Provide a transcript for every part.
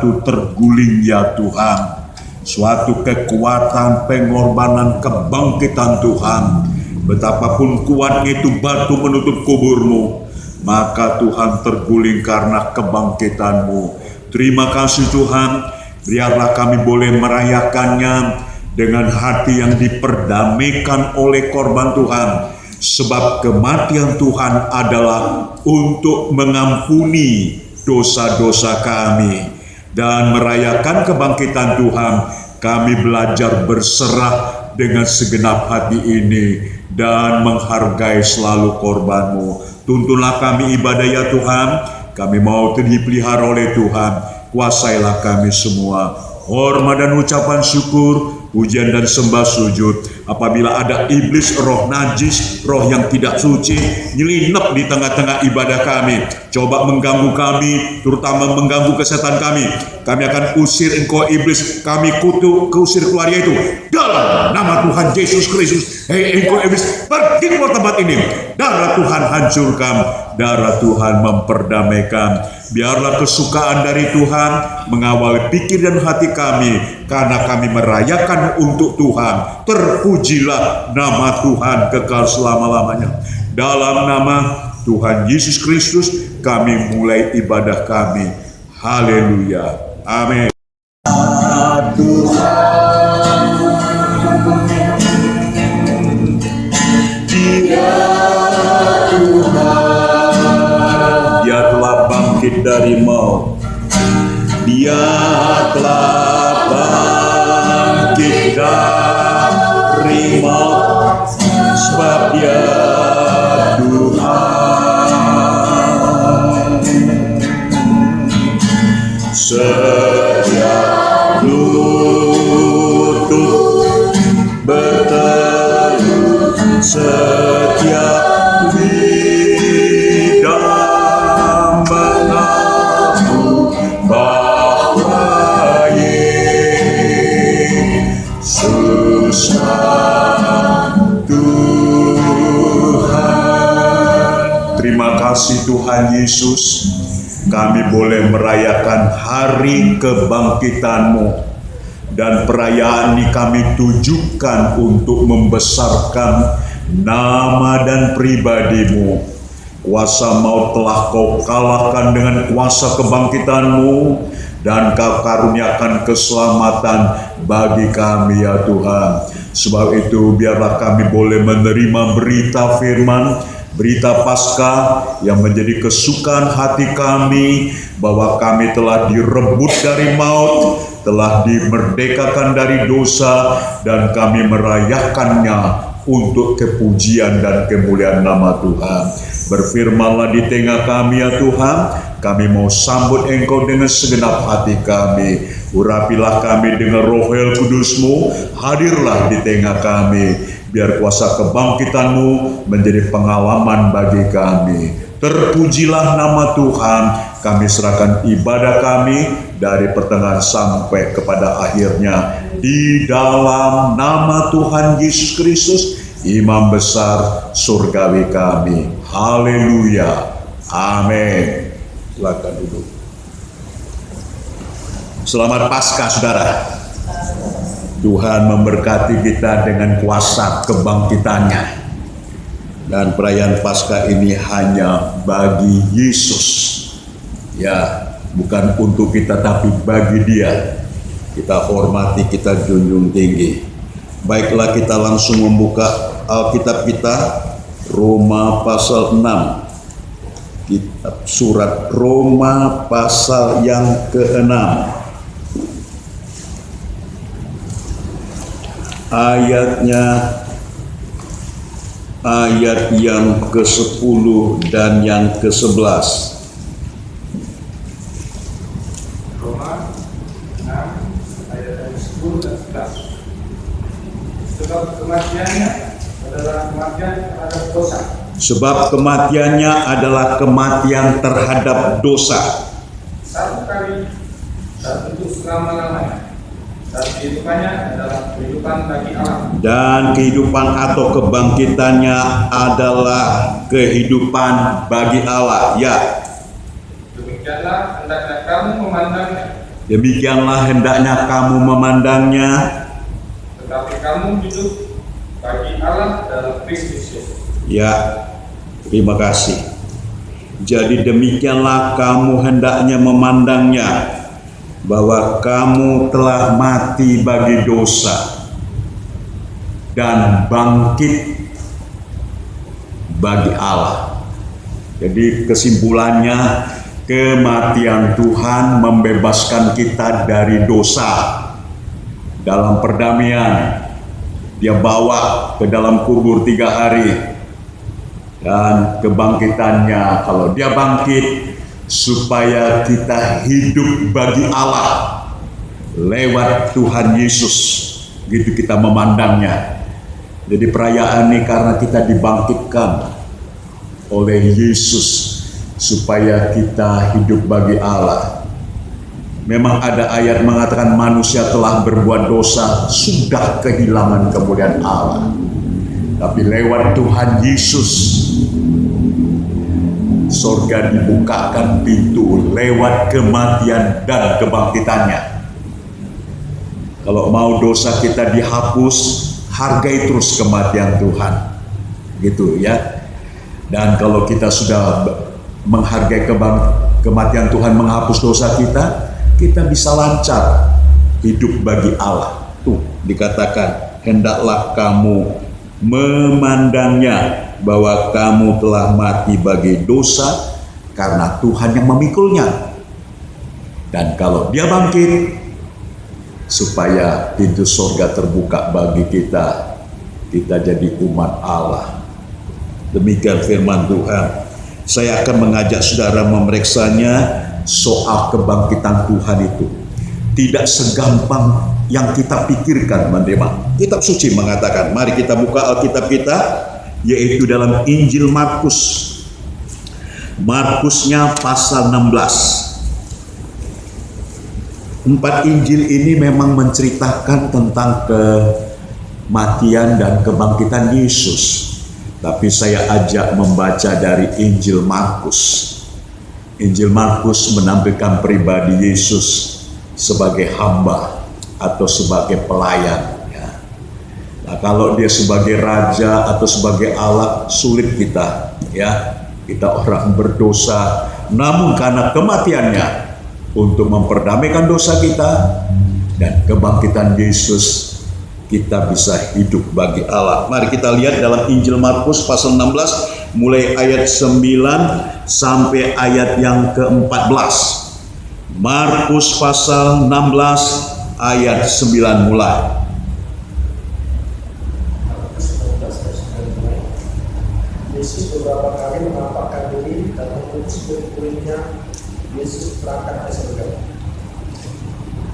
terguling ya Tuhan. Suatu kekuatan pengorbanan kebangkitan Tuhan. Betapapun kuatnya itu batu menutup kuburmu, maka Tuhan terguling karena kebangkitanmu. Terima kasih Tuhan, biarlah kami boleh merayakannya dengan hati yang diperdamaikan oleh korban Tuhan. Sebab kematian Tuhan adalah untuk mengampuni dosa-dosa kami. Dan merayakan kebangkitan Tuhan, kami belajar berserah dengan segenap hati ini dan menghargai selalu korban-Mu. Tuntunlah kami ibadah ya Tuhan, kami mau dipelihara oleh Tuhan, kuasailah kami semua. Hormat dan ucapan syukur, pujian dan sembah sujud. Apabila ada iblis, roh najis, roh yang tidak suci, nyelinap di tengah-tengah ibadah kami, coba mengganggu kami, terutama mengganggu kesehatan kami akan usir engkau iblis, kami usir keluarga itu dalam nama Tuhan Yesus Kristus. Hei engkau iblis, pergi keluar tempat ini. Darah Tuhan hancurkan, darah Tuhan memperdamaikan. Biarlah kesukaan dari Tuhan mengawali pikir dan hati kami, karena kami merayakan untuk Tuhan. Terpujilah nama Tuhan kekal selama-lamanya. Dalam nama Tuhan Yesus Kristus kami mulai ibadah kami. Haleluya. Amin. Dia telah bangkit dari maut. Dia telah bangkit dari maut, sebab Dia Tuhan. Setiap lutut bertelut, setiap lidah mengaku bahwa Yesus Tuhan. Terima kasih Tuhan Yesus, kami boleh merayakan hari kebangkitan-Mu. Dan perayaan ini kami tujukan untuk membesarkan nama dan pribadi-Mu. Kuasa maut telah Kau kalahkan dengan kuasa kebangkitan-Mu, dan Kau karuniakan keselamatan bagi kami ya Tuhan. Sebab itu biarlah kami boleh menerima berita firman, berita Paskah yang menjadi kesukaan hati kami, bahwa kami telah direbut dari maut, telah dimerdekakan dari dosa, dan kami merayakannya untuk kepujian dan kemuliaan nama Tuhan. Berfirmanlah di tengah kami ya Tuhan, kami mau sambut Engkau dengan segenap hati kami. Urapilah kami dengan Roh Kudus-Mu, hadirlah di tengah kami, biar kuasa kebangkitan-Mu menjadi pengalaman bagi kami. Terpujilah nama Tuhan, kami serahkan ibadah kami dari pertengahan sampai kepada akhirnya. Di dalam nama Tuhan Yesus Kristus, Imam besar surgawi kami. Haleluya. Amin. Silakan duduk. Selamat Paskah saudara. Tuhan memberkati kita dengan kuasa kebangkitannya. Dan perayaan Paskah ini hanya bagi Yesus. Ya, bukan untuk kita tapi bagi Dia. Kita hormati, kita junjung tinggi. Baiklah, kita langsung membuka Alkitab kita, Roma pasal 6. Kitab surat Roma pasal yang ke-6. Ayat yang ke-10 dan yang ke-11. Roma 6 ayat 10 dan 11. Sebab kematiannya adalah kematian terhadap dosa. Sebab kematiannya adalah kematian terhadap dosa. Satu kali dan untuk selama-lamanya. Dan kehidupannya adalah kehidupan bagi Allah. Dan kehidupan atau kebangkitannya adalah kehidupan bagi Allah. Ya. Demikianlah hendaknya kamu memandangnya, Demikianlah hendaknya kamu memandangnya. Tetapi kamu hidup bagi Allah dalam Kristus Yesus. Ya, terima kasih. Jadi demikianlah kamu hendaknya memandangnya, bahwa kamu telah mati bagi dosa dan bangkit bagi Allah. Jadi kesimpulannya, kematian Tuhan membebaskan kita dari dosa. Dalam perdamaian, dia bawa ke dalam kubur 3 hari. Dan kebangkitannya, kalau dia bangkit, supaya kita hidup bagi Allah lewat Tuhan Yesus. Gitu kita memandangnya. Jadi perayaan ini karena kita dibangkitkan oleh Yesus supaya kita hidup bagi Allah. Memang ada ayat mengatakan manusia telah berbuat dosa, sudah kehilangan kemuliaan Allah. Tapi lewat Tuhan Yesus, surga dibukakan pintu lewat kematian dan kebangkitannya. Kalau mau dosa kita dihapus, hargai terus kematian Tuhan. Gitu ya. Dan kalau kita sudah menghargai kematian Tuhan menghapus dosa kita, kita bisa lancar hidup bagi Allah. Tuh dikatakan, hendaklah kamu memandangnya bahwa kamu telah mati bagi dosa karena Tuhan yang memikulnya. Dan kalau dia bangkit, supaya pintu surga terbuka bagi kita, kita jadi umat Allah. Demikian firman Tuhan. Saya akan mengajak saudara memeriksanya soal kebangkitan Tuhan itu. Tidak segampang yang kita pikirkan, teman-teman. Kitab suci mengatakan, mari kita buka Alkitab kita, yaitu dalam Injil Markus. Markusnya pasal 16. 4 Injil ini memang menceritakan tentang kematian dan kebangkitan Yesus. Tapi saya ajak membaca dari Injil Markus. Injil Markus menampilkan pribadi Yesus sebagai hamba atau sebagai pelayan. Ya. Nah, kalau dia sebagai raja atau sebagai Allah, sulit kita. Ya, kita orang berdosa. Namun karena kematiannya untuk memperdamaikan dosa kita dan kebangkitan Yesus, kita bisa hidup bagi Allah. Mari kita lihat dalam Injil Markus pasal 16 mulai ayat 9 sampai ayat yang ke-14. Markus pasal 16 ayat 9 mulai. Yesus beberapa kali menampakkan diri dan mengutus murid-muridnya. Yesus berangkat ke surga.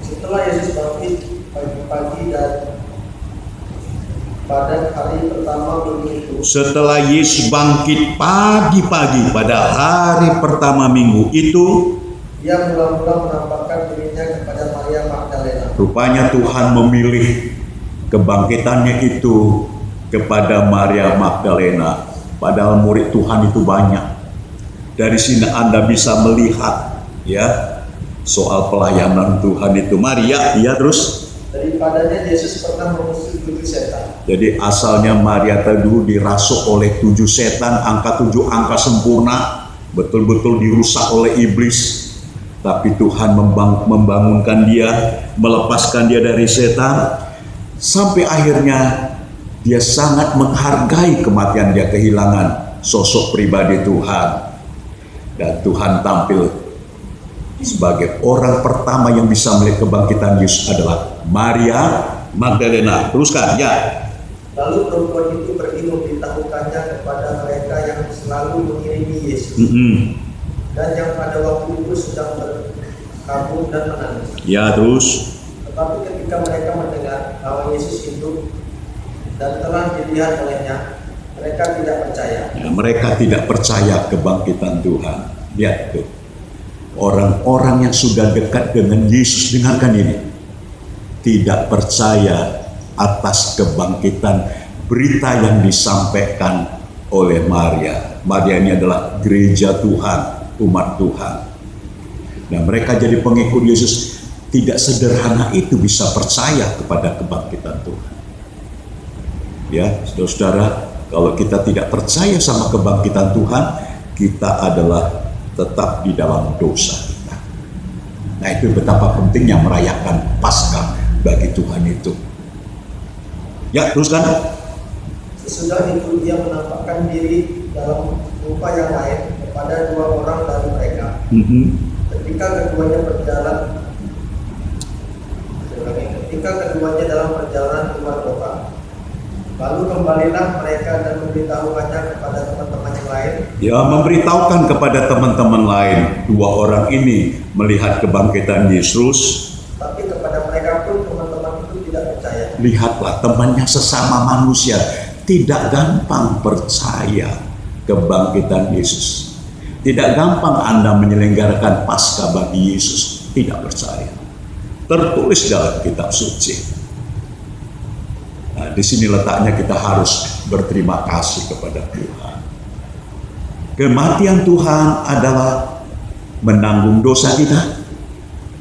Setelah Yesus bangkit pagi-pagi dan pada hari pertama minggu itu. Setelah Yesus bangkit pagi-pagi pada hari pertama minggu itu, Dia mula-mula menampakkan dirinya kepada Maria Magdalena. rupanya Tuhan memilih kebangkitannya itu kepada Maria Magdalena. Padahal murid Tuhan itu banyak. Dari sini Anda bisa melihat ya soal pelayanan Tuhan itu. Maria, ya terus. Daripadanya Yesus pernah mengusir 7 setan. Jadi asalnya Maria dulu dirasuk oleh 7 setan, angka 7 angka sempurna, betul-betul dirusak oleh iblis. Tapi Tuhan membangunkan dia, melepaskan dia dari setan, sampai akhirnya dia sangat menghargai kematian dia, kehilangan sosok pribadi Tuhan. Dan Tuhan tampil sebagai orang pertama yang bisa melihat kebangkitan Yesus adalah Maria Magdalena. Teruskan, ya. Lalu perempuan itu pergi memberitahukannya kepada mereka yang selalu mengiringi Yesus. Dan yang pada waktu itu sedang berkabung dan menangis. Ya, terus. Tetapi ketika mereka mendengar bahwa Yesus hidup dan telah dilihat olehnya, mereka tidak percaya. Ya, mereka tidak percaya kebangkitan Tuhan. Lihat tuh. Orang-orang yang sudah dekat dengan Yesus, dengarkan ini. Tidak percaya atas kebangkitan berita yang disampaikan oleh Maria. Maria ini adalah gereja Tuhan, umat Tuhan. Dan mereka jadi pengikut Yesus, tidak sederhana itu bisa percaya kepada kebangkitan Tuhan. Ya, saudara-saudara, kalau kita tidak percaya sama kebangkitan Tuhan, kita adalah tetap di dalam dosa kita. Nah, itu betapa pentingnya merayakan Paskah bagi Tuhan itu. Ya, teruskan. Sesudah itu dia menampakkan diri dalam rupa yang lain kepada 2 orang dari mereka. Ketika keduanya dalam perjalanan keluar kota, lalu kembalilah mereka dan memberitahukannya kepada teman-teman yang lain. Ya, memberitahukan kepada teman-teman lain. 2 orang ini melihat kebangkitan Yesus. Tapi kepada mereka pun teman-teman itu tidak percaya. Lihatlah, temannya sesama manusia tidak gampang percaya kebangkitan Yesus. Tidak gampang Anda menyelenggarakan Paskah bagi Yesus. Tidak percaya. Tertulis dalam kitab suci. Nah, di sini letaknya kita harus berterima kasih kepada Tuhan. Kematian Tuhan adalah menanggung dosa kita.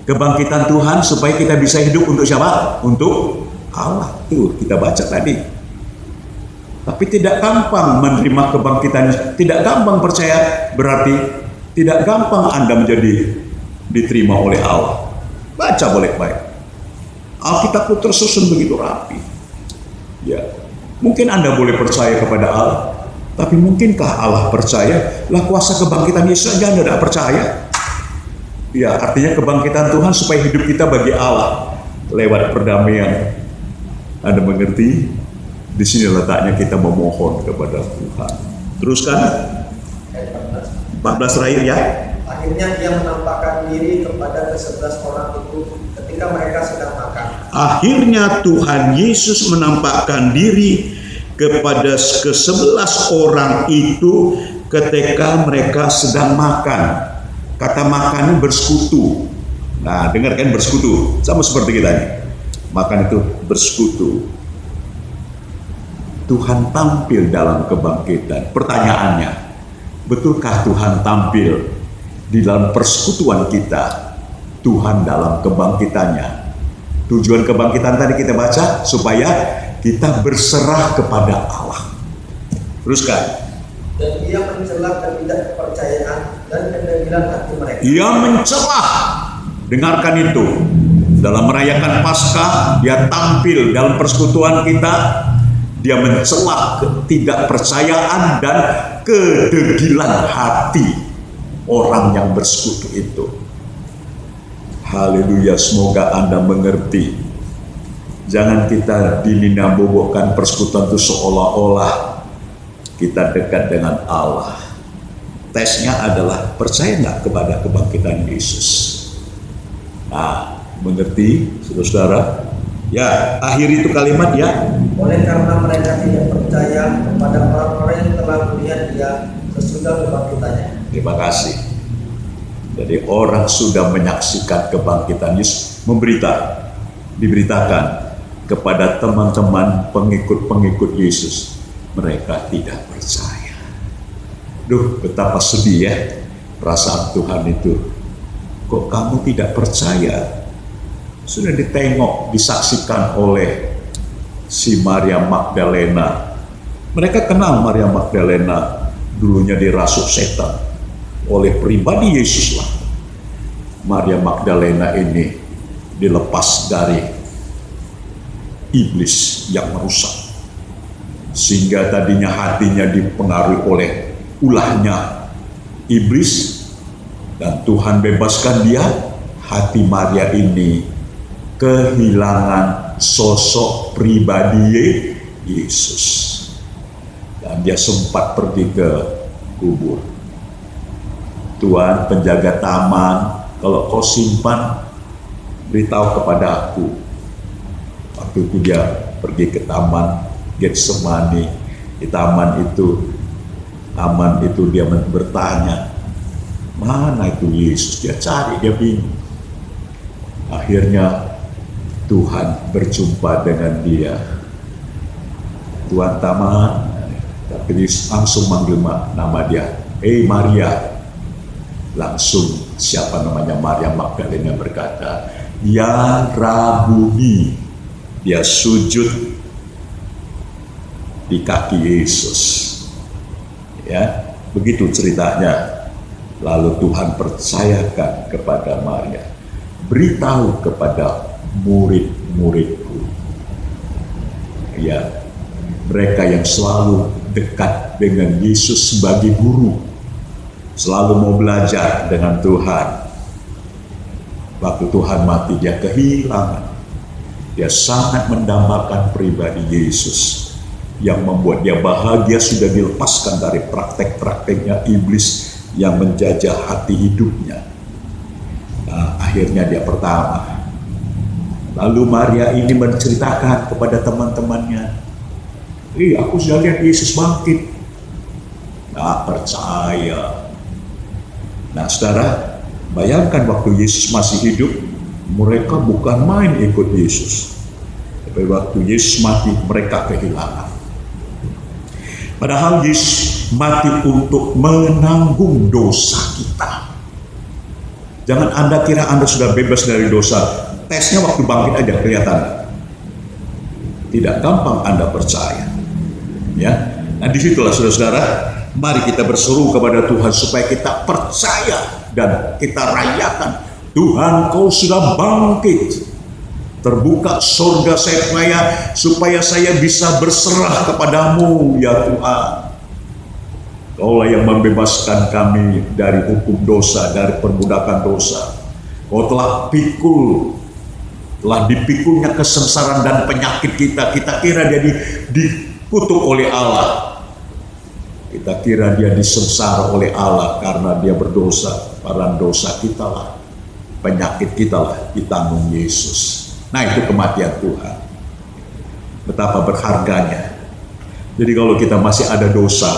Kebangkitan Tuhan supaya kita bisa hidup untuk siapa? Untuk Allah. Tuh, kita baca tadi. Tapi tidak gampang menerima kebangkitan, tidak gampang percaya, berarti tidak gampang Anda menjadi diterima oleh Allah. Baca baik-baik. Alkitab itu tersusun begitu rapi. Ya, mungkin Anda boleh percaya kepada Allah, tapi mungkinkah Allah percaya? Lah, kuasa kebangkitan Yesus aja Anda tidak percaya. Ya, artinya kebangkitan Tuhan supaya hidup kita bagi Allah lewat perdamaian. Anda mengerti? Di sini letaknya kita memohon kepada Tuhan. Teruskan. 14 terakhir ya. Akhirnya dia menampakkan diri kepada ke-11 orang itu ketika mereka sedang makan. Akhirnya Tuhan Yesus menampakkan diri kepada ke-11 orang itu ketika mereka sedang makan. Kata makan ini bersekutu. Nah, dengarkan, bersekutu. Sama seperti kita ini. Makan itu bersekutu. Tuhan tampil dalam kebangkitan. Pertanyaannya, betulkah Tuhan tampil di dalam persekutuan kita? Tuhan dalam kebangkitannya. Tujuan kebangkitan tadi kita baca supaya kita berserah kepada Allah. Teruskan. Dan ia mencela ketidakpercayaan dan kedegilan hati mereka. Ia mencelah. Dengarkan itu. Dalam merayakan Paskah, dia tampil dalam persekutuan kita. Dia mencela ketidakpercayaan dan kedegilan hati orang yang bersekutu itu. Haleluya, semoga Anda mengerti. Jangan kita dinina-bobokkan persekutuan itu seolah-olah kita dekat dengan Allah. Tesnya adalah percaya nggak kepada kebangkitan Yesus. Nah, mengerti, saudara-saudara? Ya, akhir itu kalimat ya. Oleh karena mereka tidak percaya kepada orang-orang yang telah melihat dia sesudah kebangkitannya. Terima kasih. Jadi orang sudah menyaksikan kebangkitan Yesus, diberitakan kepada teman-teman pengikut-pengikut Yesus. Mereka tidak percaya. Duh, betapa sedih ya perasaan Tuhan itu. Kok kamu tidak percaya? Sudah ditengok, disaksikan oleh si Maria Magdalena. Mereka kenal Maria Magdalena, dulunya dirasuk setan oleh pribadi Yesus lah. Maria Magdalena ini dilepas dari iblis yang merusak, sehingga tadinya hatinya dipengaruhi oleh ulahnya iblis, dan Tuhan bebaskan dia. Hati Maria ini kehilangan sosok pribadi Yesus, dan dia sempat pergi ke kubur. Tuhan, penjaga taman, kalau kau simpan, beritahu kepada aku. Waktu itu dia pergi ke taman Getsemani. Di taman itu, dia bertanya, mana itu Yesus? Dia cari, dia bingung. Akhirnya Tuhan berjumpa dengan dia. Tuhan taman, tapi dia langsung manggil nama dia. Hei Maria. Langsung siapa namanya Maria Magdalena berkata, Ya Rabuni, dia sujud di kaki Yesus. Ya, begitu ceritanya. Lalu Tuhan percayakan kepada Maria, beritahu kepada murid-muridku. Ya, mereka yang selalu dekat dengan Yesus sebagai guru, selalu mau belajar dengan Tuhan. Waktu Tuhan mati, dia kehilangan. Dia sangat mendambakan pribadi Yesus, yang membuat dia bahagia sudah dilepaskan dari praktek-prakteknya iblis yang menjajah hati hidupnya. Nah, akhirnya dia pertama. Lalu Maria ini menceritakan kepada teman-temannya, aku sudah lihat Yesus bangkit. Nggak percaya. Nah, saudara, bayangkan waktu Yesus masih hidup, mereka bukan main ikut Yesus. Tapi waktu Yesus mati, mereka kehilangan. Padahal Yesus mati untuk menanggung dosa kita. Jangan Anda kira Anda sudah bebas dari dosa. Tesnya waktu bangkit aja kelihatan. Tidak gampang Anda percaya. Ya, nah disitulah saudara-saudara, mari kita berseru kepada Tuhan supaya kita percaya dan kita rayakan. Tuhan, Kau sudah bangkit. Terbuka surga supaya saya bisa berserah kepadamu, ya Tuhan. Kaulah yang membebaskan kami dari hukum dosa, dari perbudakan dosa. Kau telah dipikulnya kesengsaraan dan penyakit kita. Kita kira dia dikutuk oleh Allah. Kita kira dia disengsara oleh Allah karena dia berdosa. Karena dosa kita lah, penyakit kita lah ditanggung Yesus. Nah, itu kematian Tuhan. Betapa berharganya. Jadi kalau kita masih ada dosa,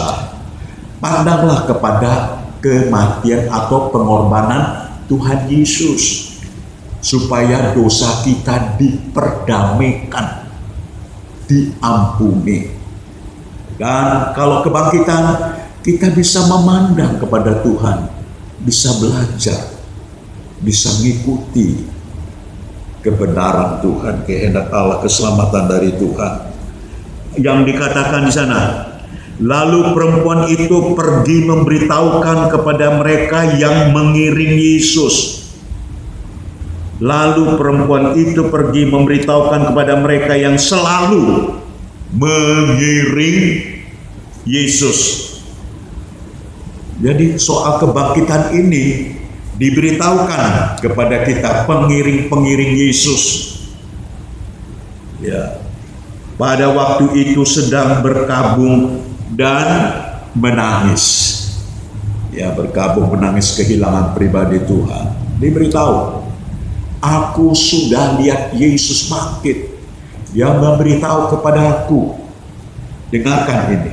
pandanglah kepada kematian atau pengorbanan Tuhan Yesus, supaya dosa kita diperdamaikan, diampuni. Dan kalau kebangkitan, kita bisa memandang kepada Tuhan, bisa belajar, bisa mengikuti kebenaran Tuhan, kehendak Allah, keselamatan dari Tuhan. Yang dikatakan di sana, lalu perempuan itu pergi memberitahukan kepada mereka yang mengiring Yesus. Lalu perempuan itu pergi memberitahukan kepada mereka yang selalu mengiring Yesus. Jadi soal kebangkitan ini diberitahukan kepada kita pengiring-pengiring Yesus. Ya, pada waktu itu sedang berkabung dan menangis. Ya, berkabung menangis kehilangan pribadi Tuhan. Diberitahu, aku sudah lihat Yesus bangkit. Dia memberitahu kepada aku. Dengarkan ini.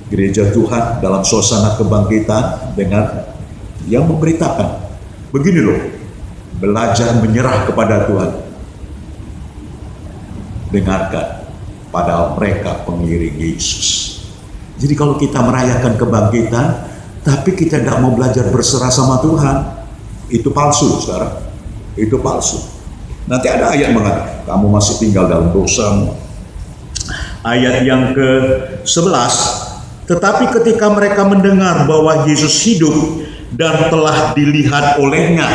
Gereja Tuhan dalam suasana kebangkitan dengan yang memberitakan, begini loh, belajar menyerah kepada Tuhan. Dengarkan, padahal mereka pengiring Yesus. Jadi kalau kita merayakan kebangkitan, tapi kita tidak mau belajar berserah sama Tuhan, itu palsu, saudara. Itu palsu. Nanti ada ayat mengatakan, kamu masih tinggal dalam dosamu. Ayat yang ke-11, tetapi ketika mereka mendengar bahwa Yesus hidup dan telah dilihat olehnya.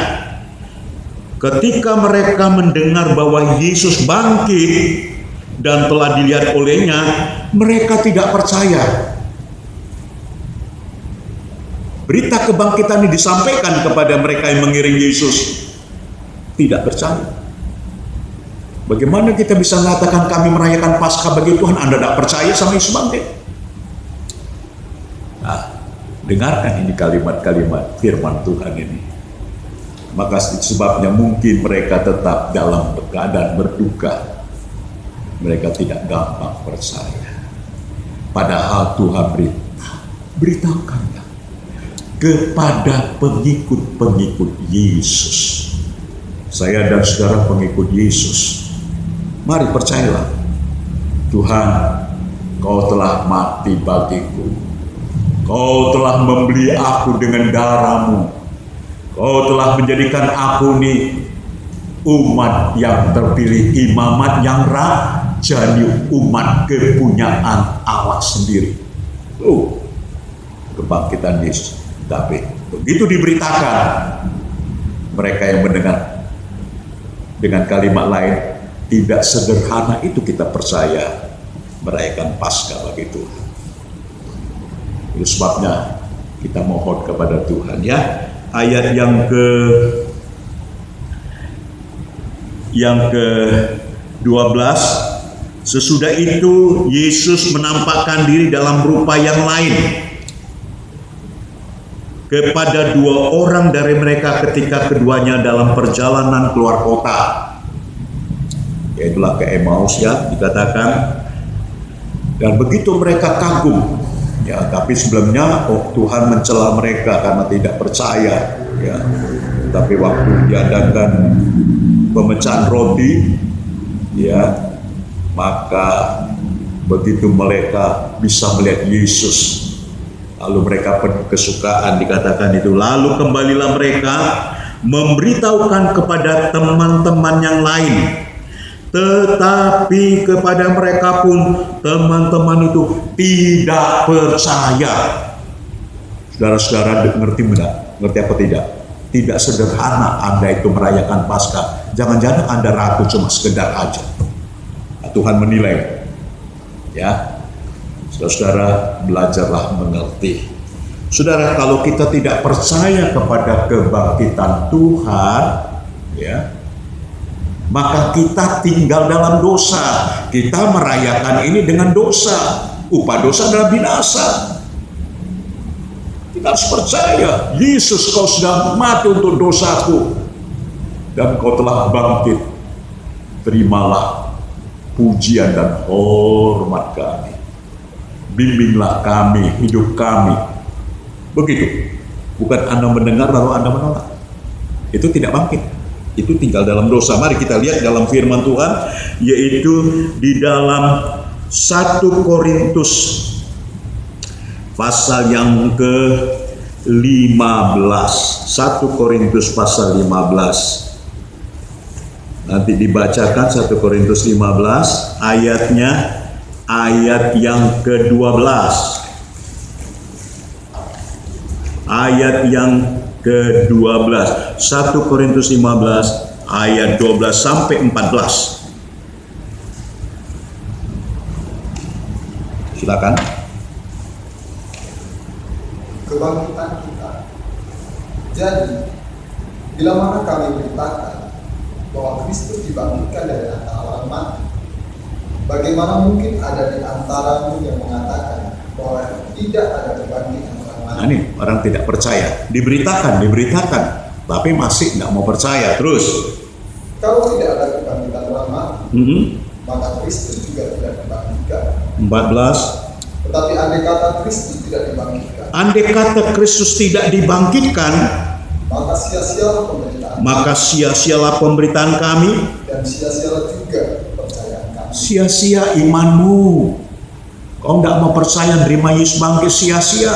Ketika mereka mendengar bahwa Yesus bangkit dan telah dilihat olehnya, mereka tidak percaya. Berita kebangkitan ini disampaikan kepada mereka yang mengiring Yesus, tidak percaya. Bagaimana kita bisa mengatakan kami merayakan Paskah bagi Tuhan, Anda tidak percaya sama Yesus bangkit? Nah, dengarkan ini kalimat-kalimat firman Tuhan ini. Maka sebabnya mungkin mereka tetap dalam keadaan berduka. Mereka tidak gampang percaya. Padahal Tuhan beritahukannya kepada pengikut-pengikut Yesus. Saya dan saudara pengikut Yesus. Mari percayalah. Tuhan, Kau telah mati bagiku. Kau telah membeli aku dengan darah-Mu. Kau telah menjadikan aku nih umat yang terpilih, imamat yang rajani, umat kepunyaan Allah sendiri. Kebangkitan Yesus. Tapi begitu diberitakan, mereka yang mendengar, dengan kalimat lain, tidak sederhana itu kita percaya merayakan Paskah bagi Tuhan. Itu sebabnya kita mohon kepada Tuhan, ya. Ayat yang ke-12, sesudah itu Yesus menampakkan diri dalam rupa yang lain kepada 2 orang dari mereka ketika keduanya dalam perjalanan keluar kota. Yaitulah ke Emmaus, ya, dikatakan. Dan begitu mereka kagum, ya, tapi sebelumnya Tuhan mencela mereka karena tidak percaya, ya. Tapi waktu diadakan pemecahan roti, ya, maka begitu mereka bisa melihat Yesus, lalu mereka penuh kesukaan, dikatakan itu. Lalu kembalilah mereka memberitahukan kepada teman-teman yang lain. Tetapi kepada mereka pun teman-teman itu tidak percaya. Saudara-saudara ngerti benar? Ngerti apa tidak? Tidak sederhana Anda itu merayakan Paskah. Jangan-jangan Anda ragu cuma sekedar aja. Nah, Tuhan menilai. Ya. Saudara, belajarlah mengerti. Saudara, kalau kita tidak percaya kepada kebangkitan Tuhan, ya, maka kita tinggal dalam dosa. Kita merayakan ini dengan dosa. Upah dosa adalah binasa. Kita harus percaya, Yesus, kau sudah mati untuk dosaku, dan kau telah bangkit. Terimalah pujian dan hormat kami. Bimbinglah kami, hidup kami. Begitu. Bukan Anda mendengar lalu Anda menolak. Itu tidak bangkit. Itu tinggal dalam dosa. Mari kita lihat dalam firman Tuhan, yaitu di dalam 1 Korintus pasal yang ke-15. 1 Korintus pasal 15. Nanti dibacakan 1 Korintus 15 ayatnya, ayat yang ke-12. Ayat yang ke-12. 1 Korintus 15 ayat 12 sampai 14. Silakan. Kebangkitan kita. Jadi, bila mana kami beritakan bahwa Kristus dibangkitkan dari antara orang mati, bagaimana mungkin ada di antaramu yang mengatakan bahwa tidak ada kebangkitan orang mati? Nah, ini orang tidak percaya. Diberitakan, tapi masih tidak mau percaya. Terus, kalau tidak ada kebangkitan orang mati, maka Kristus juga tidak dibangkitkan. 14. Tetapi andai kata Kristus tidak dibangkitkan, Andai kata Kristus tidak dibangkitkan, maka sia-sialah pemberitaan, maka sia-sialah pemberitaan kami, dan sia-sialah juga kepercayaan kami. sia-sia imanmu. Kau tidak mau percaya nerima Yesus bangkit, sia-sia.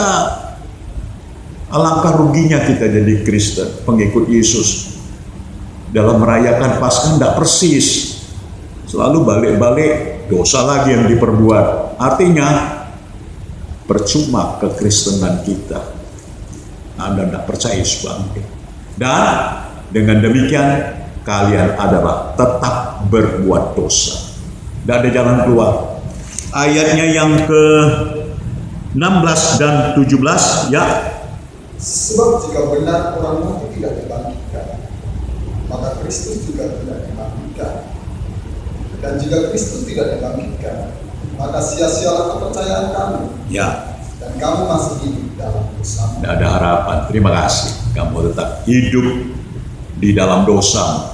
Alangkah ruginya kita jadi Kristen, pengikut Yesus. Dalam merayakan Paskah tidak persis. Selalu balik-balik, dosa lagi yang diperbuat. Artinya, percuma kekristenan kita. Anda tidak percaya Yesus bangkit. Dan dengan demikian, kalian adalah tetap berbuat dosa. Tidak ada jalan keluar. Ayatnya yang ke-16 dan 17, ya. Sebab jika benar orang mati tidak dibangkitkan, maka Kristus juga tidak dibangkitkan. Dan jika Kristus tidak dibangkitkan, maka sia-sialah kepercayaan kamu. Ya. Dan kamu masih hidup dalam dosa. Tidak ada harapan. Terima kasih. Kamu tetap hidup di dalam dosa.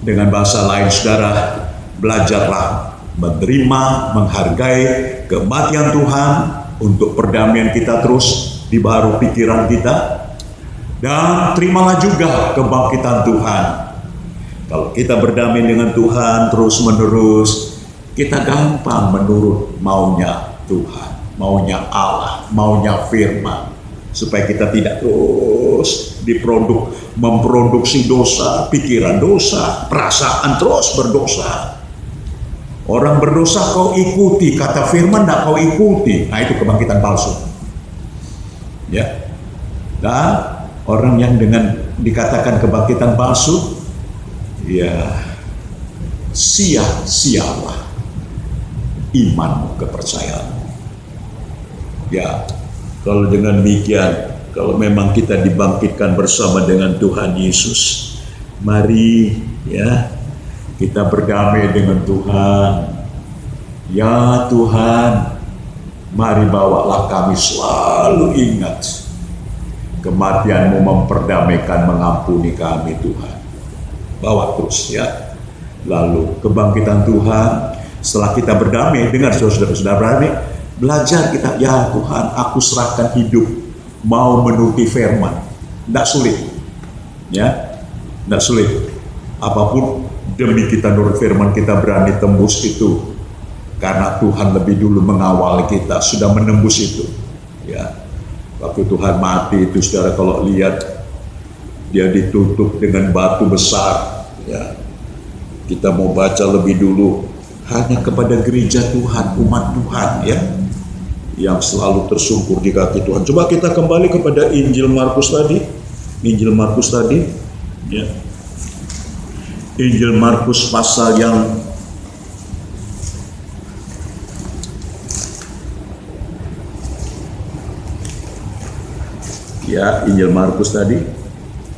Dengan bahasa lain, saudara, belajarlah menerima, menghargai kematian Tuhan untuk perdamaian kita terus di baru pikiran kita. Dan terimalah juga kebangkitan Tuhan. Kalau kita berdamai dengan Tuhan terus menerus, kita gampang menurut maunya Tuhan, maunya Allah, maunya firman. supaya kita tidak terus memproduksi dosa, pikiran dosa, perasaan terus berdosa. Orang berdosa kau ikuti, kata firman tidak kau ikuti. Nah, itu kebangkitan palsu. Ya. Dan orang yang dengan dikatakan kebangkitan palsu, ya sia-sialah imanmu, kepercayaanmu. Ya, kalau dengan demikian, kalau memang kita dibangkitkan bersama dengan Tuhan Yesus, mari ya kita berdamai dengan Tuhan. Ya Tuhan, mari bawalah kami selalu ingat kematian-Mu memperdamaikan, mengampuni kami Tuhan. Bawa terus ya. Lalu kebangkitan Tuhan, setelah kita berdamai dengan saudara-saudara berdamai, belajar kita, ya Tuhan, aku serahkan hidup, mau menuruti firman. Tidak sulit. Ya, tidak sulit. Apapun demi kita nurut firman, kita berani tembus itu. Karena Tuhan lebih dulu mengawal kita, sudah menembus itu. Ya, waktu Tuhan mati itu, saudara kalau lihat, dia ditutup dengan batu besar. Ya, kita mau baca lebih dulu, hanya kepada gereja Tuhan, umat Tuhan ya, yang selalu tersungkur di kaki Tuhan. Coba kita kembali kepada Injil Markus tadi. Injil Markus tadi. Ya. Injil Markus pasal yang Injil Markus tadi.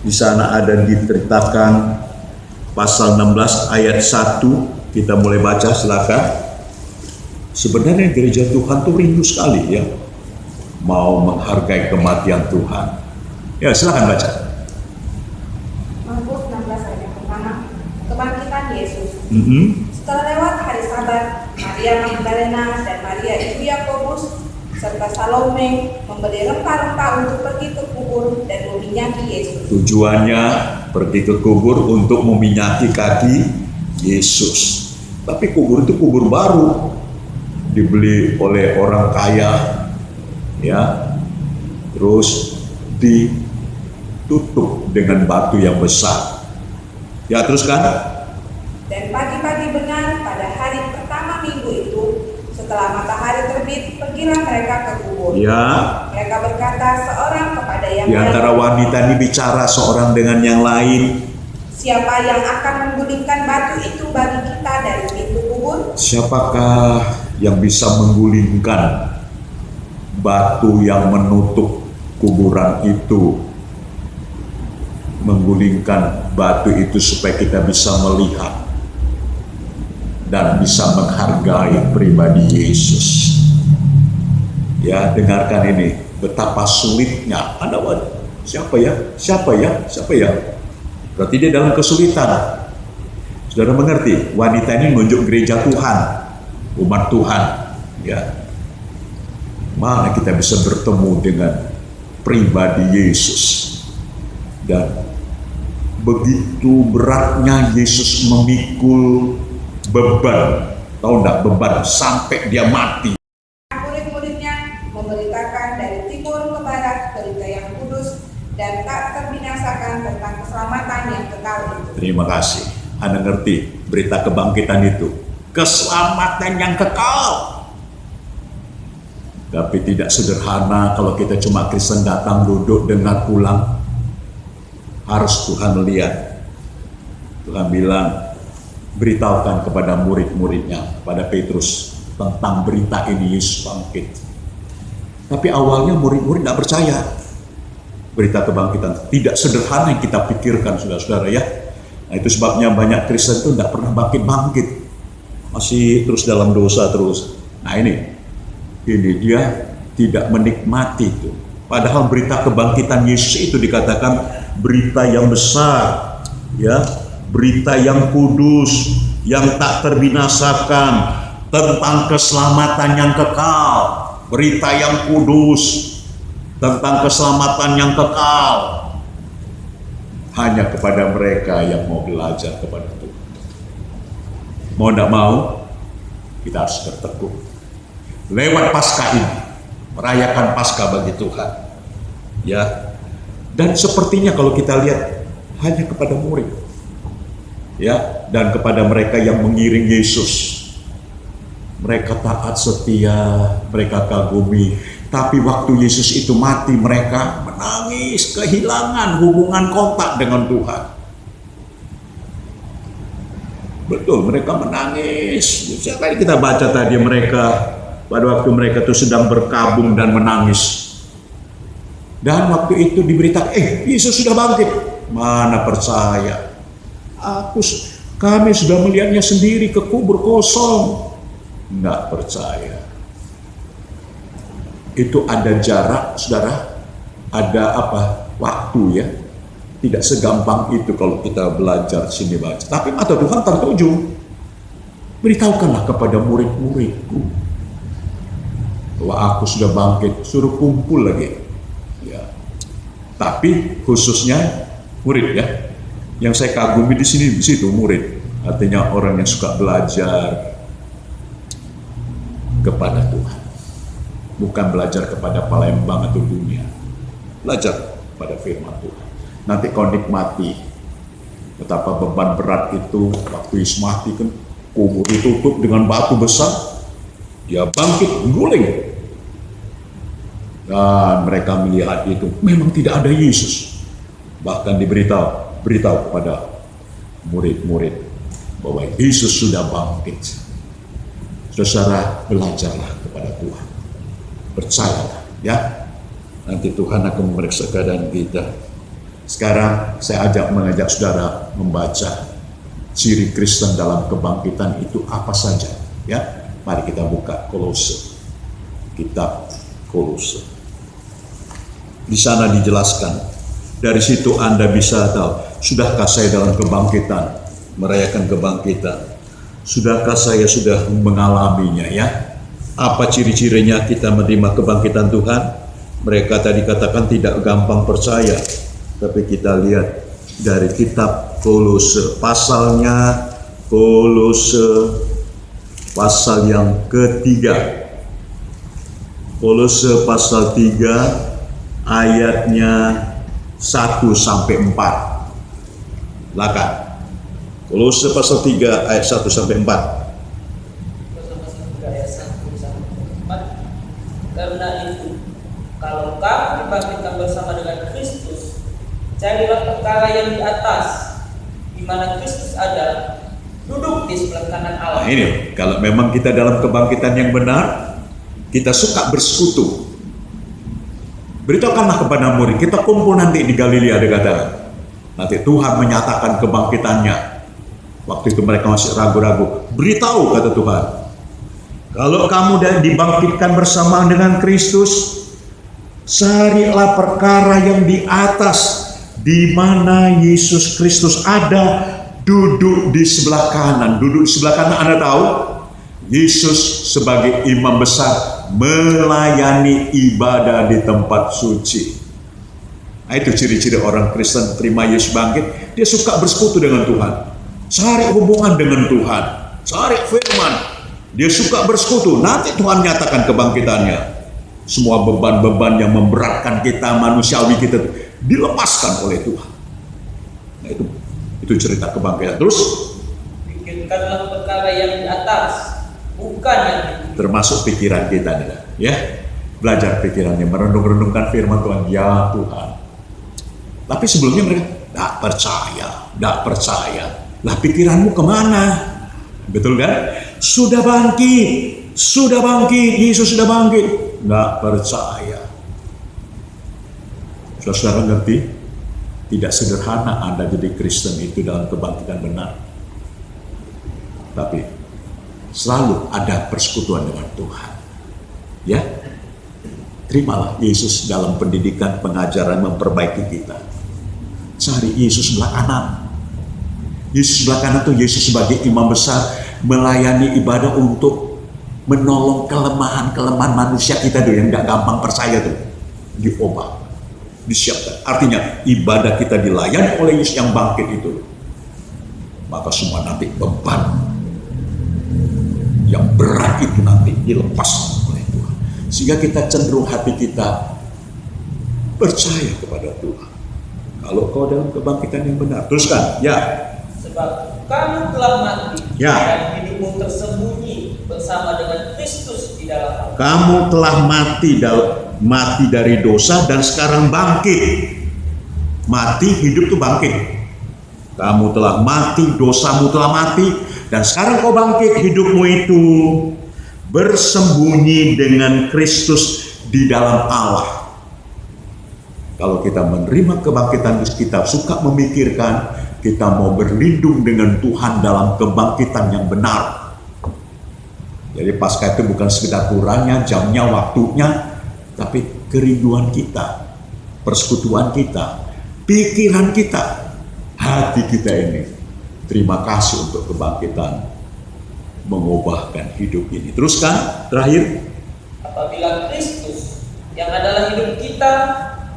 Di sana ada diceritakan pasal 16 ayat 1. Kita mulai baca, silakan. Sebenarnya gereja Tuhan tuh rindu sekali ya, mau menghargai kematian Tuhan. Ya, silakan baca. Markus 16 ayat yang pertama, kebangkitan Yesus. Setelah lewat hari Sabat, Maria Magdalena dan Maria ibu Yakobus serta Salome membeli rempah-rempah untuk pergi ke kubur dan meminyaki Yesus. Tujuannya pergi ke kubur untuk meminyaki kaki Yesus. Tapi kubur itu kubur baru, dibeli oleh orang kaya, ya, terus ditutup dengan batu yang besar. Ya, teruskan. Dan pagi-pagi benar pada hari pertama minggu itu, setelah matahari terbit, pergilah mereka ke kubur. Ya. Mereka berkata seorang kepada yang lain. Di antara wanita ini bicara seorang dengan yang lain. Siapa yang akan menggulingkan batu itu bagi kita dari pintu kubur? Siapakah yang bisa menggulingkan batu yang menutup kuburan itu? Menggulingkan batu itu supaya kita bisa melihat dan bisa menghargai pribadi Yesus. Ya, dengarkan ini, betapa sulitnya. Ada siapa ya? Berarti dia dalam kesulitan. Saudara mengerti? Wanita ini menunjuk gereja Tuhan, umat Tuhan. Ya, mana kita bisa bertemu dengan pribadi Yesus? Dan begitu beratnya Yesus memikul beban, tahu enggak, beban sampai dia mati. Murid-muridnya memberitakan dari timur ke barat berita yang kudus dan tak terbinasakan tentang keselamatan yang kekal itu. Terima kasih. Anda ngerti berita kebangkitan itu, keselamatan yang kekal. Tapi tidak sederhana kalau kita cuma Kristen datang, duduk, dengar, pulang. Harus Tuhan lihat. Tuhan bilang, beritahukan kepada murid-muridnya, pada Petrus, tentang berita ini Yesus bangkit. Tapi awalnya murid-murid tidak percaya. Berita kebangkitan tidak sederhana yang kita pikirkan, saudara-saudara ya. Nah, itu sebabnya banyak Kristen itu tidak pernah bangkit. Masih terus dalam dosa terus. Nah ini dia tidak menikmati itu. Padahal berita kebangkitan Yesus itu dikatakan berita yang besar, ya, berita yang kudus, yang tak terbinasakan, tentang keselamatan yang kekal, berita yang kudus, tentang keselamatan yang kekal, hanya kepada mereka yang mau belajar kepada Tuhan. Mau tidak mau, kita harus bertekun. Lewat Paskah ini, merayakan Paskah bagi Tuhan. Ya. Dan sepertinya kalau kita lihat hanya kepada murid. Ya, dan kepada mereka yang mengiring Yesus. Mereka taat setia, mereka kagumi. Tapi waktu Yesus itu mati, mereka menangis, kehilangan hubungan kontak dengan Tuhan. Betul, mereka menangis. Siapa yang kita baca tadi, mereka pada waktu mereka itu sedang berkabung dan menangis. Dan waktu itu diberitakan, Yesus sudah bangkit. Mana percaya? Kami sudah melihatnya sendiri ke kubur kosong. Nggak percaya. Itu ada jarak, saudara. Ada waktu ya. Tidak segampang itu kalau kita belajar sini baca. Tapi mata Tuhan tertuju. Beritahukanlah kepada murid-muridku bahwa aku sudah bangkit. Suruh kumpul lagi. Ya. Tapi khususnya murid ya. Yang saya kagumi di situ murid. Artinya orang yang suka belajar kepada Tuhan. Bukan belajar kepada Palembang atau dunia. Belajar pada firman Tuhan. Nanti kau nikmati betapa beban berat itu waktu Yesus mati kan, kubur ditutup dengan batu besar, dia bangkit guling. Dan mereka melihat itu memang tidak ada Yesus. Bahkan beritahu kepada murid-murid bahwa Yesus sudah bangkit. Saudara, belajarlah kepada Tuhan. Percayalah ya. Nanti Tuhan akan memeriksa keadaan kita. Sekarang saya mengajak saudara membaca ciri Kristen dalam kebangkitan itu apa saja ya. Mari kita buka Kolose. Kitab Kolose. Di sana dijelaskan. Dari situ Anda bisa tahu, sudahkah saya dalam kebangkitan, merayakan kebangkitan? Sudahkah saya sudah mengalaminya ya? Apa ciri-cirinya kita menerima kebangkitan Tuhan? Mereka tadi katakan tidak gampang percaya. Tapi kita lihat dari kitab Kolose, pasalnya Kolose pasal yang ketiga. Kolose pasal 3 ayatnya 1 sampai 4. Silakan. Kolose pasal 3 ayat 1 sampai 4. Karena itu, kalau kamu dibangkitkan bersama dengan Kristus, carilah perkara yang di atas, di mana Kristus ada, duduk di sebelah kanan Allah. Nah ini, kalau memang kita dalam kebangkitan yang benar, kita suka bersekutu. Beritahukanlah kepada murid, kita kumpul nanti di Galilea, ada katakan. Nanti Tuhan menyatakan kebangkitannya. Waktu itu mereka masih ragu-ragu. Beritahu, kata Tuhan. Kalau kamu dibangkitkan bersama dengan Kristus, carilah perkara yang di atas, di mana Yesus Kristus ada, duduk di sebelah kanan. Duduk di sebelah kanan, Anda tahu, Yesus sebagai imam besar melayani ibadah di tempat suci. Nah, itu ciri-ciri orang Kristen terima Yesus bangkit. Dia suka bersekutu dengan Tuhan, cari hubungan dengan Tuhan, cari firman. Dia suka bersekutu. Nanti Tuhan nyatakan kebangkitannya. Semua beban-beban yang memberatkan kita, manusiawi kita, dilepaskan oleh Tuhan. Nah, itu cerita kebangkitan. Terus pikirkanlah perkara yang di atas, bukan yang di bawah. Termasuk pikiran kita nih, ya. Belajar pikirannya, merenung-renungkan firman Tuhan. Ya Tuhan. Tapi sebelumnya mereka tidak percaya. Lah pikiranmu kemana? Betul kan? Sudah bangkit, Yesus sudah bangkit. Nggak percaya. Saudara ngerti? Tidak sederhana Anda jadi Kristen itu dalam kebangkitan benar. Tapi selalu ada persekutuan dengan Tuhan. Ya, terimalah Yesus dalam pendidikan, pengajaran, memperbaiki kita. Cari Yesus sebelah kanan. Yesus sebelah kanan itu Yesus sebagai imam besar melayani ibadah untuk menolong kelemahan-kelemahan manusia kita tuh yang nggak gampang percaya tuh, diubah, disiapkan. Artinya ibadah kita dilayani oleh Yesus yang bangkit itu, maka semua nanti beban yang berat itu nanti dilepas oleh Tuhan, sehingga kita cenderung hati kita Percaya kepada Tuhan. Kalau kau dalam kebangkitan yang benar, teruskan. Ya. Sebab kamu telah mati, Ya. dan hidupmu tersembunyi bersama dengan Kristus di dalam Allah. Kamu telah mati dari dosa dan sekarang bangkit. Mati, hidup tuh bangkit. Kamu telah mati, dosamu telah mati, dan sekarang kau bangkit. Hidupmu itu bersembunyi dengan Kristus di dalam Allah. Kalau kita menerima kebangkitan, kita suka memikirkan kita mau berlindung dengan Tuhan dalam kebangkitan yang benar. Jadi Paskah itu bukan sekedar kurangnya, jamnya, waktunya, tapi kerinduan kita, persekutuan kita, pikiran kita, hati kita ini. Terima kasih untuk kebangkitan, mengubahkan hidup ini. Teruskan, terakhir. Apabila Kristus yang adalah hidup kita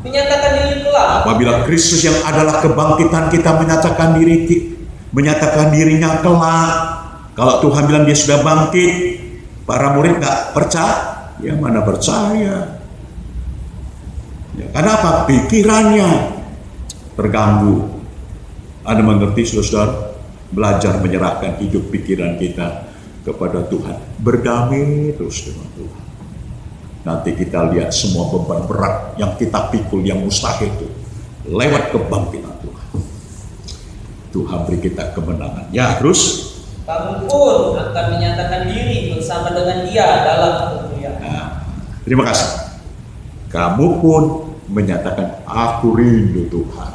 menyatakan diri kelak. Apabila Kristus yang adalah kebangkitan kita menyatakan dirinya kelak. Kalau Tuhan bilang dia sudah bangkit, para murid nggak percaya. Ya mana percaya? Ya, karena apa? Pikirannya terganggu. Anda mengerti, saudara? Belajar menyerahkan hidup pikiran kita kepada Tuhan. Berdamai terus dengan Tuhan. Nanti kita lihat semua beban berat yang kita pikul, yang mustahil itu lewat kebangkitan Tuhan. Tuhan beri kita kemenangan. Ya, terus Kamu pun akan menyatakan diri bersama dengan Dia dalam kemuliaan. nah, terima kasih. Kamu pun menyatakan, aku rindu Tuhan.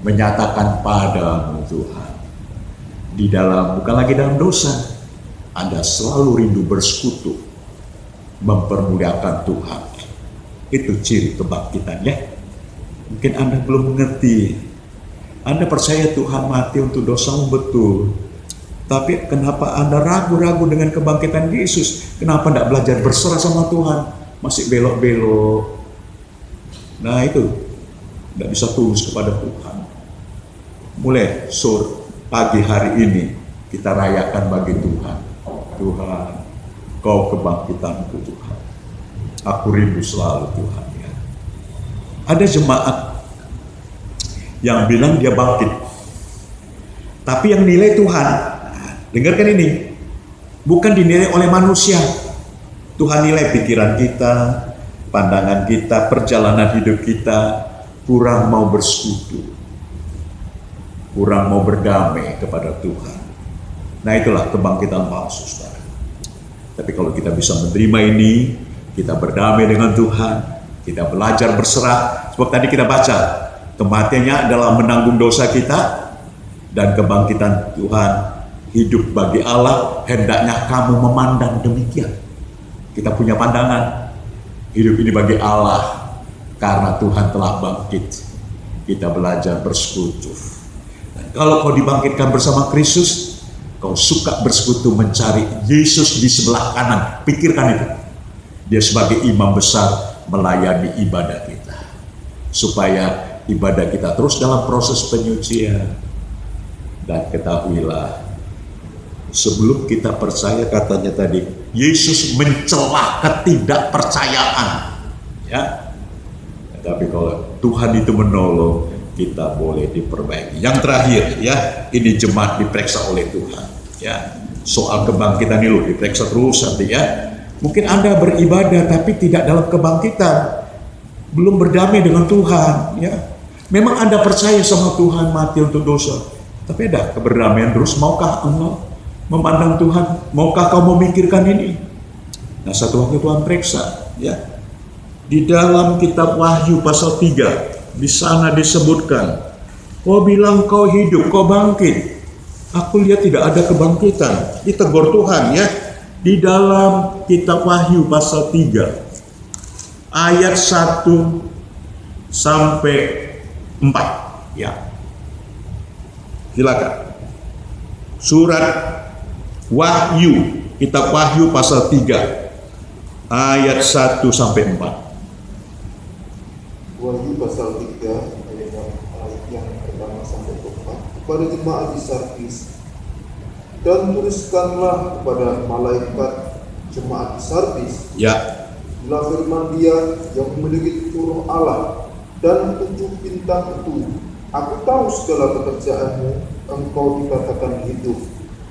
Menyatakan padamu Tuhan. Di dalam, bukan lagi dalam dosa, Anda selalu rindu bersekutu, mempermuliakan Tuhan. Itu ciri kebangkitan, ya. Mungkin Anda belum mengerti. Anda percaya Tuhan mati untuk dosamu, betul. Tapi kenapa Anda ragu-ragu dengan kebangkitan Yesus? Kenapa tidak belajar berserah sama Tuhan? Masih belok-belok. Nah itu, tidak bisa tulus kepada Tuhan. Mulai sore pagi hari ini, kita rayakan bagi Tuhan. Tuhan, Kau kebangkitanku Tuhan. Aku rindu selalu Tuhan, ya. Ada jemaat yang bilang dia bangkit, tapi yang nilai Tuhan. Dengarkan ini, bukan dinilai oleh manusia. Tuhan nilai pikiran kita, pandangan kita, perjalanan hidup kita, kurang mau bersekutu, kurang mau berdamai kepada Tuhan. Nah itulah kebangkitan palsu, saudara. Tapi kalau kita bisa menerima ini, kita berdamai dengan Tuhan, kita belajar berserah. Sebab tadi kita baca, kematiannya adalah menanggung dosa kita, dan kebangkitan Tuhan hidup bagi Allah. Hendaknya kamu memandang demikian. Kita punya pandangan, hidup ini bagi Allah, karena Tuhan telah bangkit. Kita belajar bersekutu. Dan kalau kau dibangkitkan bersama Kristus, kau suka bersekutu mencari Yesus di sebelah kanan. Pikirkan itu. Dia sebagai imam besar melayani ibadah kita. Supaya ibadah kita terus dalam proses penyucian. Dan ketahuilah, sebelum kita percaya, katanya tadi, Yesus mencela ketidakpercayaan. Ya. Tapi kalau Tuhan itu menolong, kita boleh diperbaiki. Yang terakhir, ya, ini jemaat diperiksa oleh Tuhan. Ya, soal kebangkitan ini diperiksa terus nanti, ya. Mungkin Anda beribadah tapi tidak dalam kebangkitan, belum berdamai dengan Tuhan. Ya, memang Anda percaya sama Tuhan mati untuk dosa, tapi ada keberdamaian terus. Maukah Anda memandang Tuhan? Maukah kau memikirkan ini? Nah, satu waktu Tuhan periksa, ya. Di dalam kitab Wahyu pasal 3, di sana disebutkan, kau bilang kau hidup, kau bangkit. Aku lihat tidak ada kebangkitan. Ditegur Tuhan, ya. Di dalam kitab Wahyu pasal 3, ayat 1 sampai 4, ya. Silakan. Surat Wahyu, kitab Wahyu pasal 3, ayat 1 sampai 4. Wahyu pasal 3 ayat yang pertama sampai 4. Kepada jemaat di Sardis, dan tuliskanlah kepada malaikat jemaat di Sardis, Ya. inilah firman Dia yang memiliki Roh Allah dan 7 bintang itu. Aku tahu segala pekerjaanmu, engkau dikatakan hidup,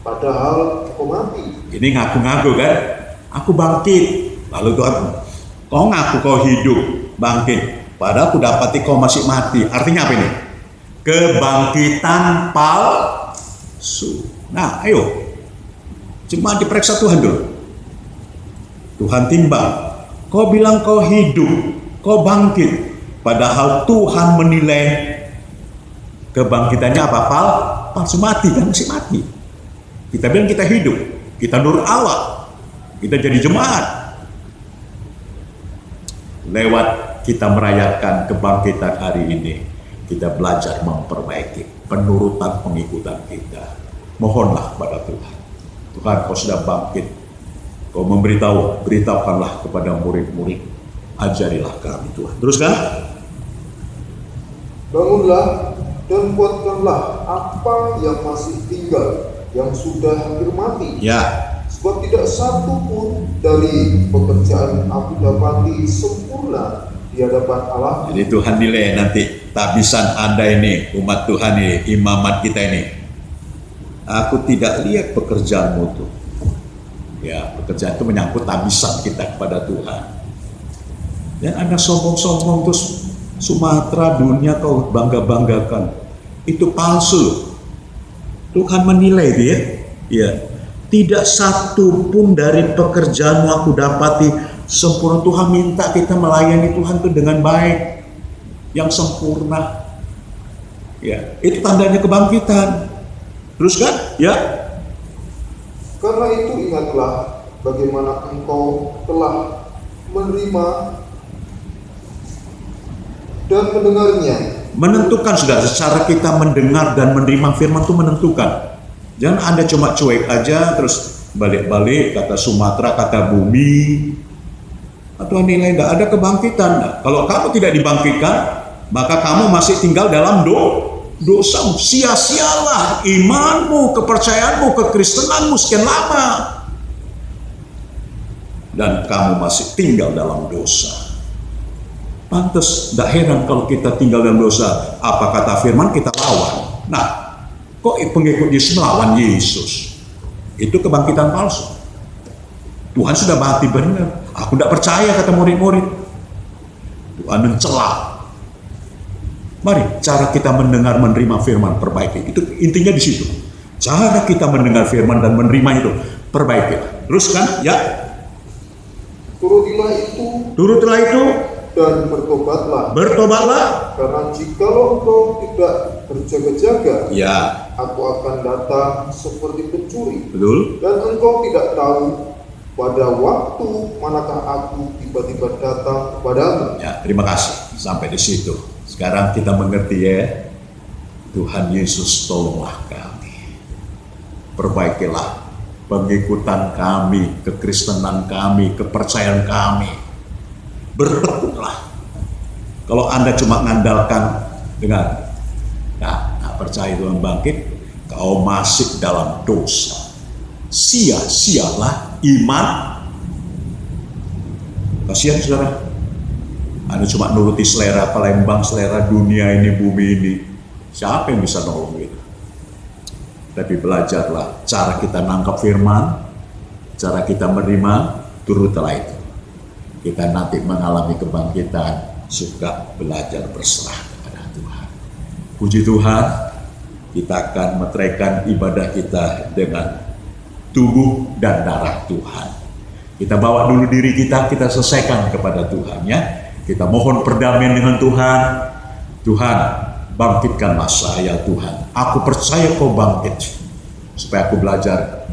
padahal engkau mati. Ini ngaku-ngaku kan? Aku bangkit. Lalu Tuhan, kau ngaku kau hidup, bangkit, padahal aku dapati kau masih mati. Artinya apa ini? Kebangkitan palsu. Nah, ayo, cuma diperiksa Tuhan dulu. Tuhan timbang. Kau bilang kau hidup, kau bangkit, padahal Tuhan menilai kebangkitannya apa? Palsu, mati kan, masih mati. Kita bilang kita hidup, kita nurut Allah, kita jadi jemaat. Lewat kita merayakan kebangkitan hari ini, kita belajar memperbaiki penurutan pengikutan kita. Mohonlah pada Tuhan. Tuhan, kau sudah bangkit. Kau beritahukanlah kepada murid-murid. Ajarilah kami Tuhan. Teruskan. Bangunlah dan kuatkanlah apa yang masih tinggal, yang sudah hampir mati. Ya. Sebab tidak satu pun dari pekerjaan aku dapati sempurna di hadapan Allah. Jadi Tuhan nilai nanti tabisan Anda ini, umat Tuhan ini, imamat kita ini. Aku tidak lihat pekerjaanmu tuh. Ya, pekerjaan itu menyangkut tabisan kita kepada Tuhan. Dan Anda sombong-sombong terus Sumatera dunia kau bangga-banggakan. Itu palsu. Tuhan menilai dia. Ya. Tidak satu pun dari pekerjaanmu aku dapati sempurna. Tuhan minta kita melayani Tuhan itu dengan baik, yang sempurna. Ya, itu tandanya kebangkitan. Terus kan? Ya. Karena itu ingatlah bagaimana engkau telah menerima dan mendengarnya. Menentukan sudah, secara kita mendengar dan menerima firman itu menentukan. Jangan Anda cuma cuek aja terus balik-balik kata Sumatera, kata bumi. Atau nilai tidak ada kebangkitan. Nah, kalau kamu tidak dibangkitkan, maka kamu masih tinggal dalam dosa. Sia-sialah imanmu, kepercayaanmu, kekristenanmu sekian lama. Dan kamu masih tinggal dalam dosa. Pantes, tidak heran kalau kita tinggal dalam dosa. Apa kata firman, kita lawan. Nah, kok pengikut Yesus melawan Yesus? Itu kebangkitan palsu. Tuhan sudah mati benar. Aku tidak percaya, kata murid-murid. Tuhan mencela. Mari, cara kita mendengar, menerima firman, perbaiki. Itu intinya di situ. Cara kita mendengar firman dan menerima itu, perbaiki. Terus kan, ya. Turutilah itu. Dan bertobatlah. Bertobatlah. Karena jikalau engkau tidak berjaga-jaga, ya, aku akan datang seperti pencuri. Betul. Dan engkau tidak tahu pada waktu manakah aku tiba-tiba datang kepadamu. Ya, terima kasih. Sampai di situ. Sekarang kita mengerti ya. Tuhan Yesus, tolonglah kami. Perbaikilah pengikutan kami, kekristenan kami, kepercayaan kami. Bertekunlah. Kalau Anda cuma mengandalkan dengan percaya Tuhan bangkit, kau masih dalam dosa. Sia-sialah iman. Kasihan saudara, Anda cuma nuruti selera Palembang, selera dunia ini, bumi ini. Siapa yang bisa nolong kita? Tapi belajarlah cara kita nangkap firman, cara kita menerima, turutlah itu. Kita nanti mengalami kebangkitan, suka belajar berserah kepada Tuhan. Puji Tuhan, kita akan meteraikan ibadah kita dengan tubuh dan darah Tuhan. Kita bawa dulu diri kita selesaikan kepada Tuhan ya. Kita mohon perdamaian dengan Tuhan. Tuhan, bangkitkanlah saya Tuhan. Aku percaya kau bangkit. Supaya aku belajar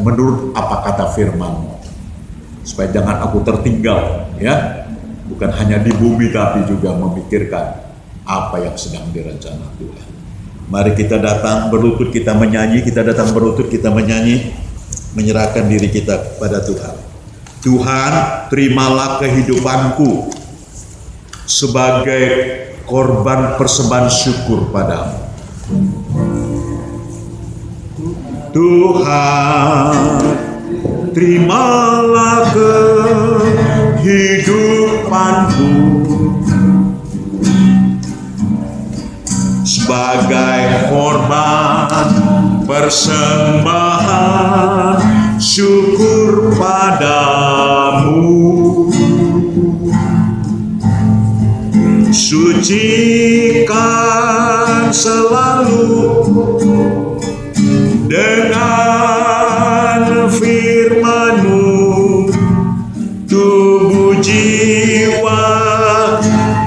menurut apa kata firman-Mu. Supaya jangan aku tertinggal ya, bukan hanya di bumi tapi juga memikirkan apa yang sedang direncanakan Tuhan. Mari kita datang berlutut, kita menyanyi, menyerahkan diri kita kepada Tuhan. Tuhan, terimalah kehidupanku sebagai korban persembahan syukur padamu. Tuhan, terimalah kehidupanku sebagai korban persembahan syukur padamu. Sucikan selalu dengan firman-Mu tubuh, jiwa,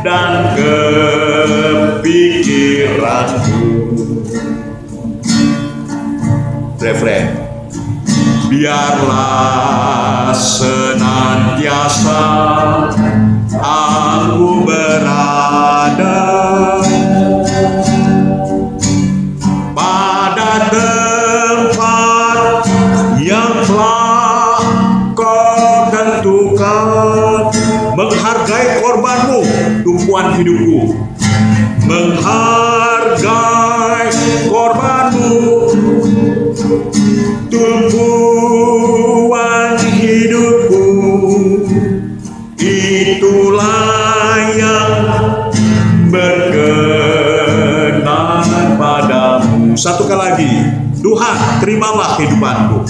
dan kepikiranku. Refren. Biarlah senantiasa aku berada pada tempat yang telah Kau tentukan, menghargai korban-Mu, tumpuan hidupku, menghargai korban-Mu, tumpuan hidupku. Itulah yang berkenan padamu. Satu kali lagi, Tuhan, terimalah kehidupanku.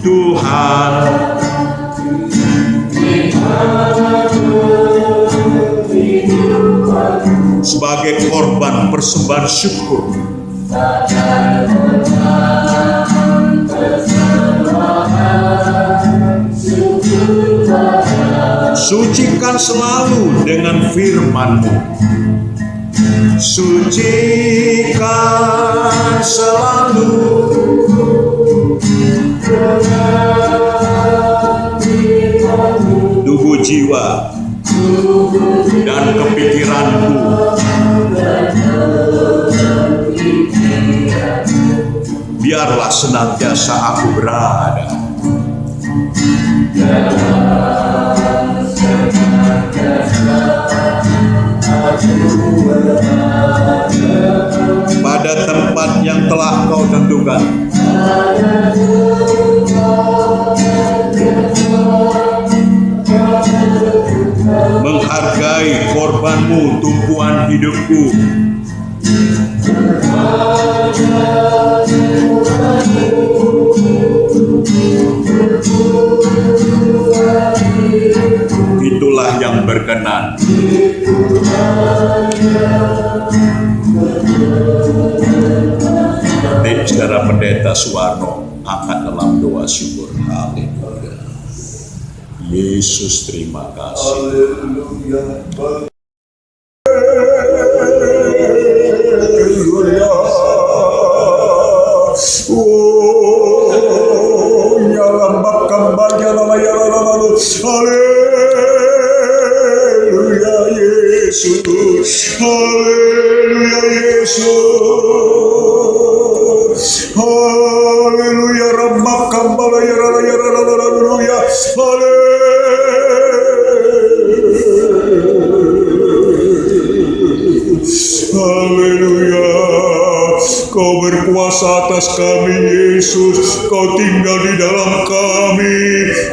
Tuhan, sebagai korban persembahan syukur, sucikan selalu dengan firman-Mu. Sucikan selalu tubuh, jiwa, dan kepikiranku. Biarlah senantiasa aku berada pada tempat yang telah Kau tentukan. Menghargai korban-Mu, tumpuan hidupku. Itulah yang berkenan. Saudara Pendeta Suwarno angkat dalam doa syukur. Haleluya. Yesus, terima kasih. Haleluya. Haleluya Yesus. Haleluya Yesus. Haleluya Rabbak kambala ya haleluya. Haleluya. Kau berkuasa atas kami Yesus. Kau tinggal di dalam kami.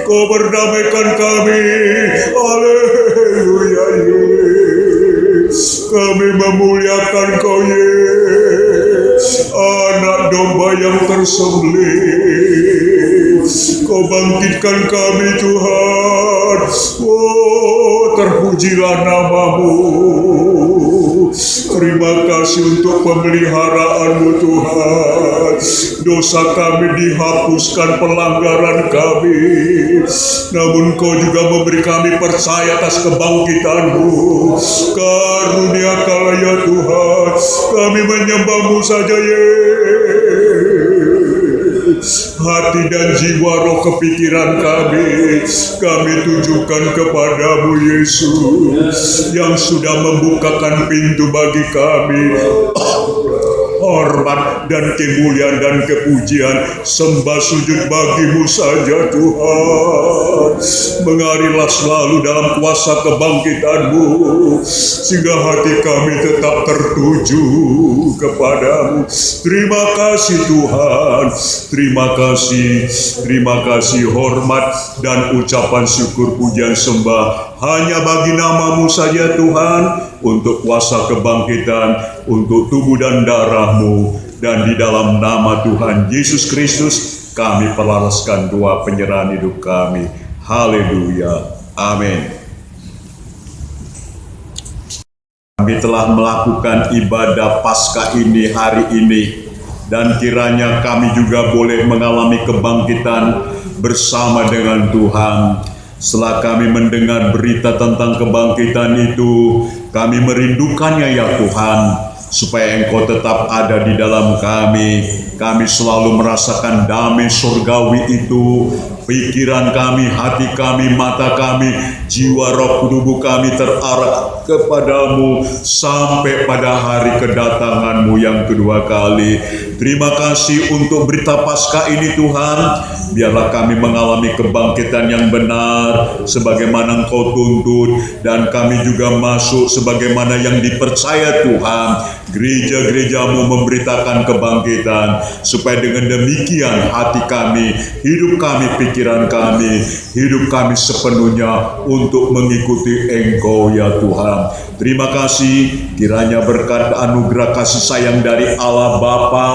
Kau berdamaikan kami. Haleluya Yesus. Kami memuliakan Kau Yesus, anak domba yang tersembelih. Kau bangkitkan kami Tuhan. Oh, terpujilah nama-Mu. Terima kasih untuk pemeliharaan-Mu Tuhan. Dosa kami dihapuskan, pelanggaran kami. Namun Kau juga memberi kami percaya atas kebangkitan-Mu. Karuniakanlah ya Tuhan. Kami menyembah-Mu saja Yesus. Hati dan jiwa, roh, kepikiran kami tujukan kepadamu Yesus, yang sudah membukakan pintu bagi kami. Hormat dan kemuliaan dan kepujian, sembah sujud bagi-Mu saja Tuhan. Mengarilah selalu dalam kuasa kebangkitan-Mu, sehingga hati kami tetap tertuju kepadamu. Terima kasih Tuhan. Terima kasih hormat dan ucapan syukur pujian sembah hanya bagi nama-Mu saja Tuhan. untuk kuasa kebangkitan, untuk tubuh dan darah-Mu, dan di dalam nama Tuhan Yesus Kristus kami perlaraskan doa penyerahan hidup kami. Haleluya. Amin. Kami telah melakukan ibadah Paskah ini hari ini, dan kiranya kami juga boleh mengalami kebangkitan bersama dengan Tuhan. Setelah kami mendengar berita tentang kebangkitan itu, kami merindukannya ya Tuhan, supaya Engkau tetap ada di dalam kami. Kami selalu merasakan damai surgawi itu. Pikiran kami, hati kami, mata kami, jiwa, roh, tubuh kami terarah kepadamu sampai pada hari kedatangan-Mu yang kedua kali. Terima kasih untuk berita Paskah ini Tuhan. Biarlah kami mengalami kebangkitan yang benar sebagaimana Engkau tuntut, dan kami juga masuk sebagaimana yang dipercaya Tuhan. Gereja-gereja-Mu memberitakan kebangkitan, supaya dengan demikian hati kami, hidup kami, pikiran kami, hidup kami sepenuhnya untuk mengikuti Engkau ya Tuhan. Terima kasih, kiranya berkat anugerah kasih sayang dari Allah Bapa,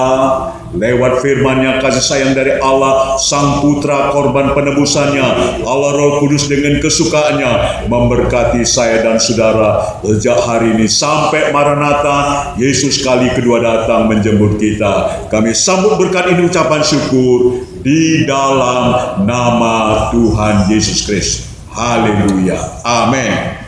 lewat firman-Nya kasih sayang dari Allah Sang Putra korban penebusannya, Allah Roh Kudus dengan kesukaannya memberkati saya dan saudara sejak hari ini sampai Maranatha, Yesus kali kedua datang menjemput kita. Kami sambut berkat ini ucapan syukur di dalam nama Tuhan Yesus Kristus. Haleluya. Amin.